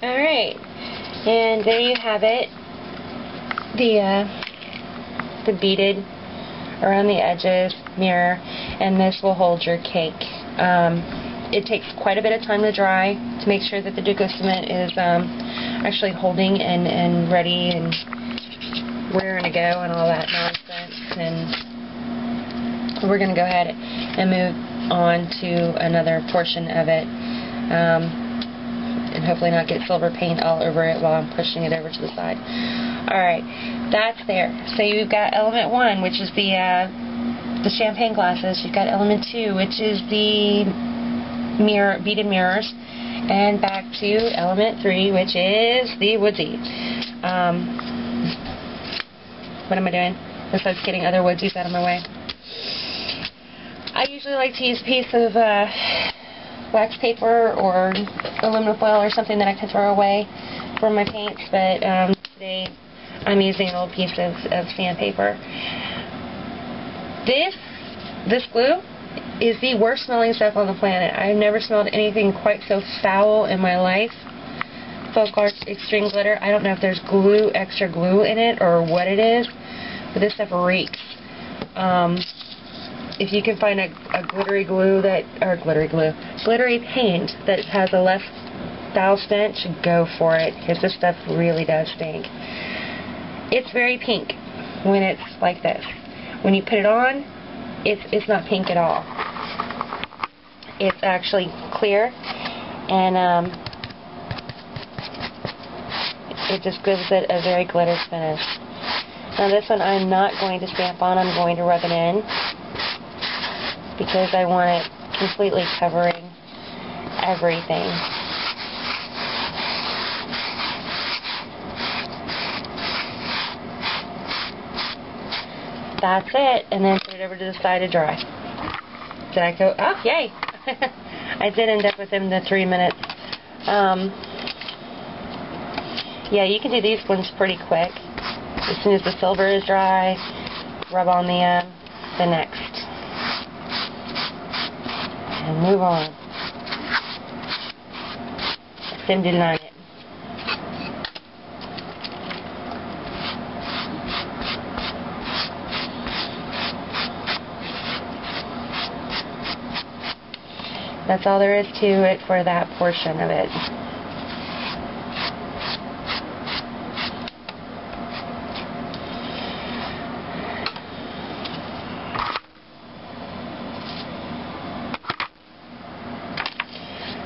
Alright, and there you have it. The beaded around the edges mirror, and this will hold your cake. It takes quite a bit of time to dry to make sure that the Duco cement is actually holding and ready and raring to go and all that nonsense. And we're going to go ahead and move on to another portion of it, and hopefully not get silver paint all over it while I'm pushing it over to the side. Alright, that's there. So you've got element 1, which is the champagne glasses. You've got element 2, which is the beaded mirrors, and back to element 3, which is the woodsy. What am I doing? Besides getting other woodsies out of my way. I usually like to use a piece of wax paper or aluminum foil or something that I can throw away for my paints, but today I'm using an old piece of sandpaper. This glue is the worst smelling stuff on the planet. I've never smelled anything quite so foul in my life. Folk Art Extreme Glitter. I don't know if there's extra glue in it or what it is, but this stuff reeks. If you can find a glittery paint that has a less foul stench, go for it, because this stuff really does stink. It's very pink when it's like this. When you put it on, it's not pink at all. It's actually clear, and it just gives it a very glitter finish. Now this one I'm not going to stamp on, I'm going to rub it in, because I want it completely covering everything. That's it, and then put it over to the side to dry. Did I go? Oh, yay! I did end up within the 3 minutes. Yeah, you can do these ones pretty quick. As soon as the silver is dry, rub on the next. And move on. Sim did not it. That's all there is to it for that portion of it.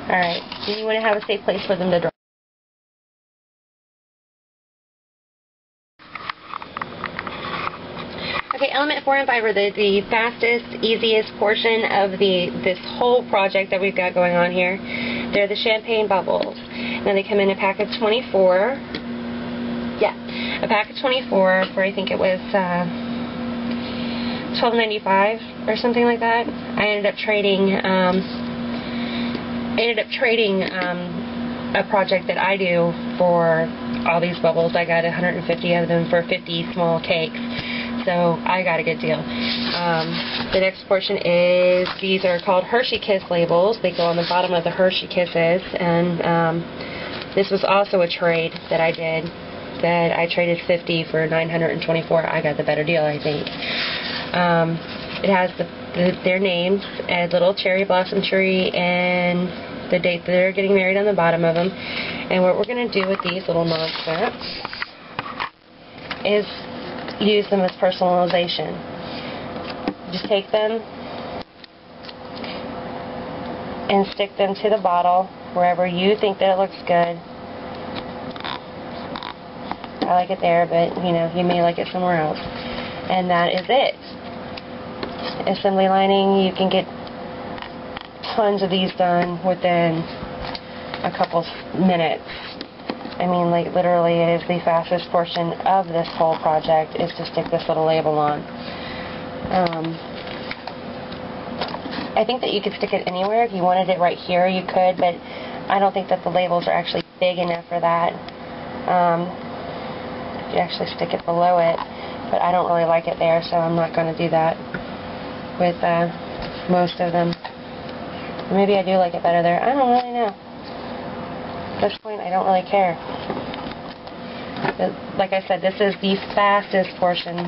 Alright, so you want to have a safe place for them to dry. Okay, element 4 and 5 are the fastest, easiest portion of this whole project that we've got going on here. They're the champagne bubbles. Now they come in a pack of 24. Yeah, a pack of 24 for, I think it was $12.95 or something like that. I ended up trading a project that I do for all these bubbles. I got 150 of them for 50 small cakes. So I got a good deal. The next portion is, these are called Hershey Kiss labels. They go on the bottom of the Hershey Kisses, and this was also a trade that I did, that I traded 50 for 924. I got the better deal, I think. It has their names, a little cherry blossom tree, and the date that they're getting married on the bottom of them. And what we're going to do with these little nonsense is use them as personalization. Just take them and stick them to the bottle wherever you think that it looks good. I like it there, but you know, you may like it somewhere else. And that is it. Assembly lining, you can get tons of these done within a couple minutes. I mean, like, literally, it is the fastest portion of this whole project, is to stick this little label on. I think that you could stick it anywhere. If you wanted it right here, you could, but I don't think that the labels are actually big enough for that. You actually stick it below it, but I don't really like it there, so I'm not going to do that with most of them. Maybe I do like it better there. I don't really know. this point, I don't really care. But like I said, this is the fastest portion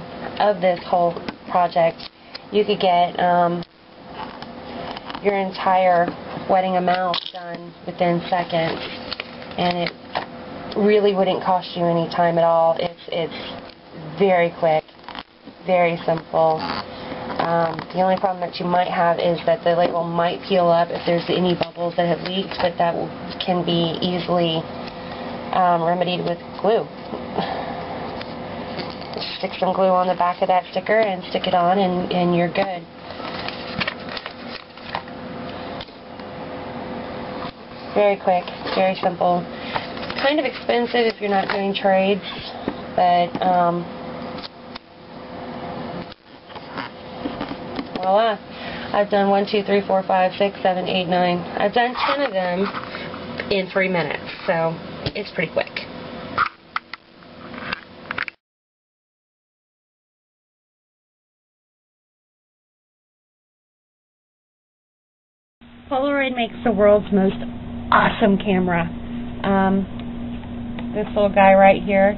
of this whole project. You could get your entire wetting amount done within seconds, and it really wouldn't cost you any time at all. It's very quick, very simple. The only problem that you might have is that the label might peel up if there's any bubbles that have leaked, but that can be easily remedied with glue. Stick some glue on the back of that sticker and stick it on, and you're good. Very quick, very simple. Kind of expensive if you're not doing trades, but voila. I've done 1, 2, 3, 4, 5, 6, 7, 8, 9. I've done 10 of them in 3 minutes, so it's pretty quick. Polaroid makes the world's most awesome camera. This little guy right here,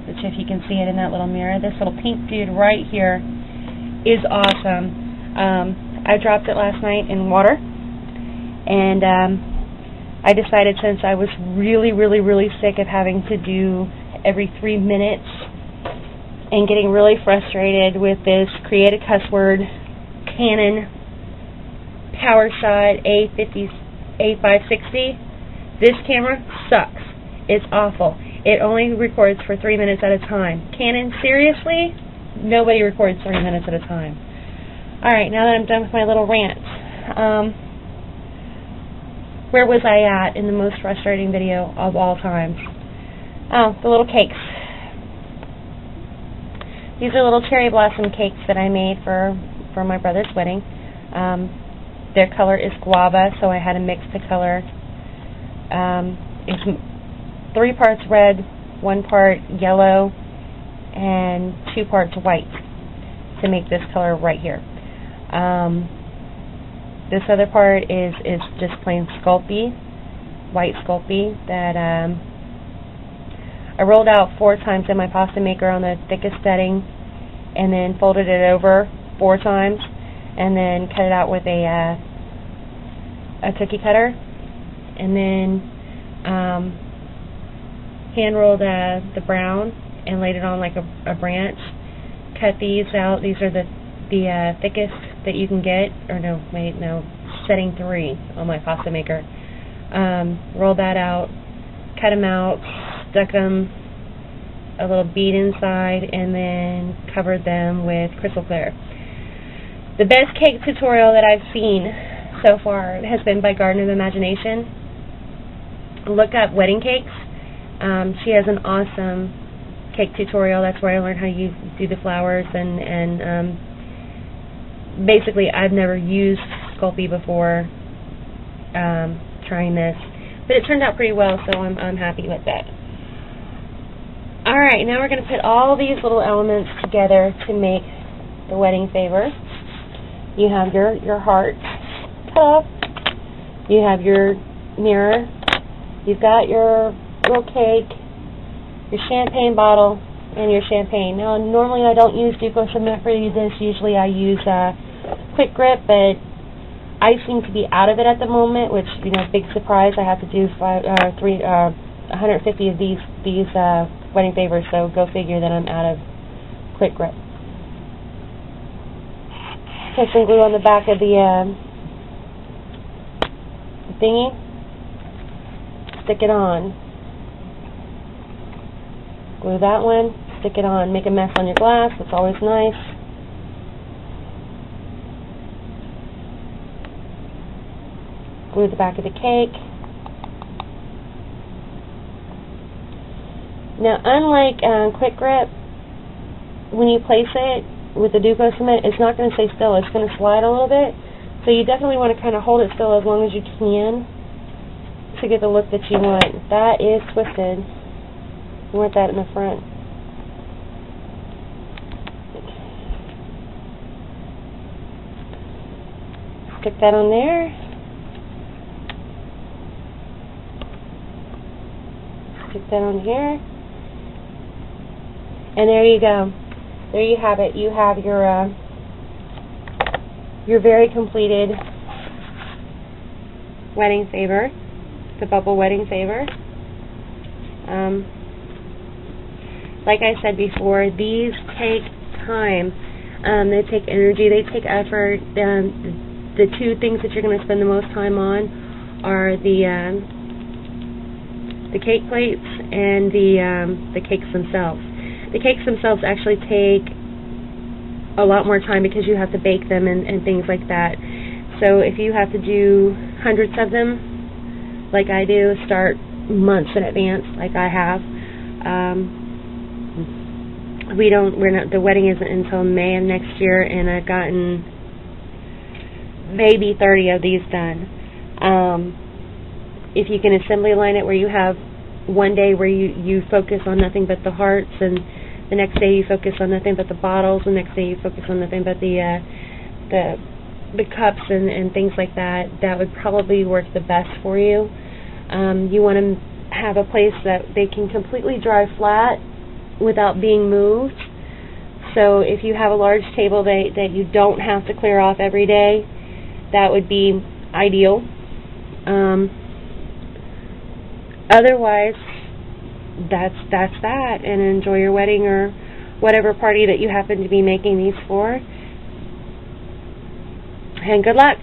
which if you can see it in that little mirror, this little pink dude right here is awesome. I dropped it last night in water, and I decided, since I was really sick of having to do every 3 minutes and getting really frustrated with this create a cuss word Canon PowerShot A560, this camera sucks. It's awful. It only records for 3 minutes at a time. Canon, seriously? Nobody records 3 minutes at a time. Alright, now that I'm done with my little rant, where was I at in the most frustrating video of all time? Oh, the little cakes. These are little cherry blossom cakes that I made for my brother's wedding. Their color is guava, so I had to mix the color. It's 3 parts red, 1 part yellow, and 2 parts white to make this color right here. This other part is just plain Sculpey, white Sculpey, that I rolled out 4 times in my pasta maker on the thickest setting, and then folded it over 4 times, and then cut it out with a cookie cutter, and then hand rolled the brown and laid it on like a branch. Cut these out. These are the thickest that you can get, or no, wait, no, setting 3 on my pasta maker. Rolled that out, cut them out, stuck them a little bead inside, and then covered them with crystal clear. The best cake tutorial that I've seen so far has been by Garden of Imagination. Look up wedding cakes. She has an awesome cake tutorial. That's where I learned how you do the flowers, and basically I've never used Sculpey before trying this, but it turned out pretty well, so I'm happy with that. Alright, now we're going to put all these little elements together to make the wedding favor. You have your heart cup, you have your mirror, you've got your little cake, your champagne bottle, and your champagne. Now, normally I don't use Duco cement for this. Usually I use Quick Grip, but I seem to be out of it at the moment, which, you know, big surprise. I have to do 150 of these wedding favors, so go figure that I'm out of Quick Grip. Put some glue on the back of the thingy. Stick it on. Glue that one. Stick it on. Make a mess on your glass. That's always nice. Glue the back of the cake. Now, unlike Quick Grip, when you place it with the Duco cement, it's not going to stay still. It's going to slide a little bit. So you definitely want to kind of hold it still as long as you can to get the look that you want. That is twisted. You want that in the front. Stick that on there. right down here. And there you go. There you have it. You have your very completed wedding saver, the bubble wedding saver. Like I said before, these take time. They take energy. They take effort. The two things that you're going to spend the most time on are the cake plates and the cakes themselves. The cakes themselves actually take a lot more time because you have to bake them and things like that. So if you have to do hundreds of them, like I do, start months in advance, like I have. The wedding isn't until May of next year, and I've gotten maybe 30 of these done. If you can assembly line it where you have one day where you focus on nothing but the hearts, and the next day you focus on nothing but the bottles, the next day you focus on nothing but the cups and things like that, that would probably work the best for you. You want to have a place that they can completely dry flat without being moved. So if you have a large table that you don't have to clear off every day, that would be ideal. Otherwise, that's that, and enjoy your wedding or whatever party that you happen to be making these for. And good luck.